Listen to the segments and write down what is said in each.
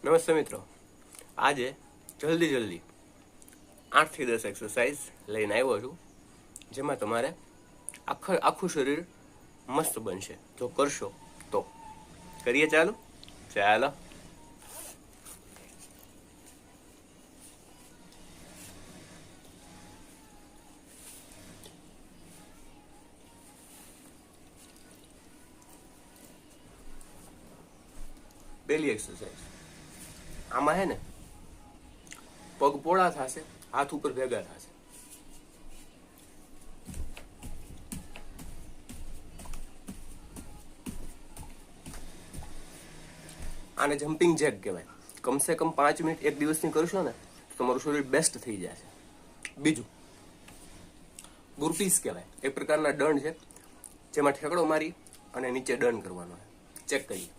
નમસ્તે મિત્રો, આજે જલ્દી 8 થી 10 એક્સરસાઇઝ લઈને આવ્યો છું, જેમાં તમારે આખું શરીર મસ્ત બનશે જો કરશો તો. કરીએ ચાલો. પહેલી એક્સરસાઇઝ આમાં હે ને પગ પોળા થશે, હાથ ઉપર ભેગા થશે. આને જમ્પિંગ જેક કહેવાય. કમસે કમ 5 મિનિટ એક દિવસની કરશો ને તો તમારું શરીર બેસ્ટ થઈ જશે. બીજું બુરપીસ કહેવાય. એક પ્રકારના દંડ છે જેમાં ઠેકડો મારી અને નીચે દંડ કરવાનો છે. ચેક કરીએ.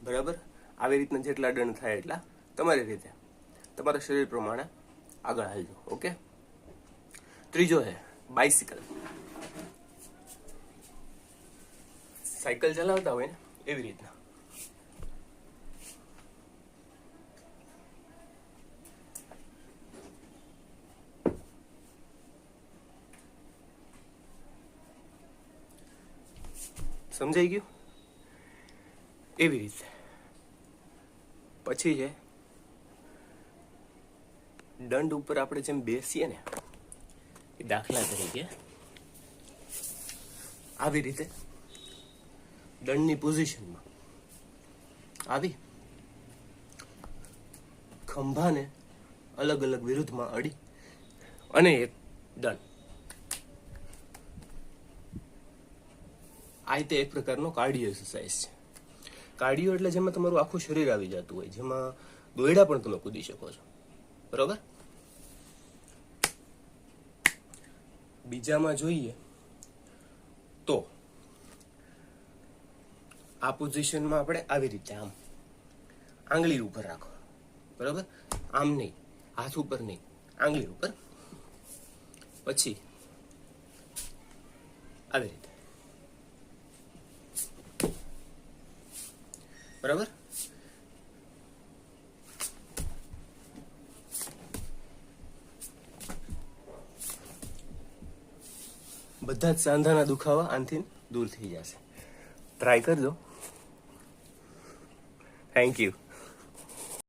બરાબર, આવી રીતના જેટલા દંડ થાય એટલા તમારી રીતે તમારા શરીર પ્રમાણે આગળ હાલજો. ઓકે. ત્રીજો છે બાઇસિકલ. સાયકલ ચલાવતા હોય ને એવી રીતના સમજાઈ ગયું? એવી રીતે. પછી છે દંડ ઉપર આપણે જેમ બેસીએ ને, દાખલા તરીકે આવી રીતે દંડની પોઝિશનમાં આવી ખંભાને અલગ અલગ વિરુદ્ધમાં અડી અને એક દંડ. આ રીતે એક પ્રકારનો કાર્ડિયો એક્સરસાઇઝ છે. કાર્ડિયો એટલે જેમાં તમારું આખું શરીર આવી જતું હોય, જેમાં દોયડા પણ તમે કૂદી શકો છો. બરોબર. બીજામાં જોઈએ તો આ પોઝિશનમાં આપણે આવી રીતે આમ આંગળી ઉપર રાખો. બરોબર. આમ નહીં, હાથ ઉપર નહીં, આંગળી ઉપર. પછી આવી રીતે. બરાબર. બધા જ સાંધાના દુખાવા આનથી દૂર થઈ જશે. ટ્રાય કરજો. Thank you.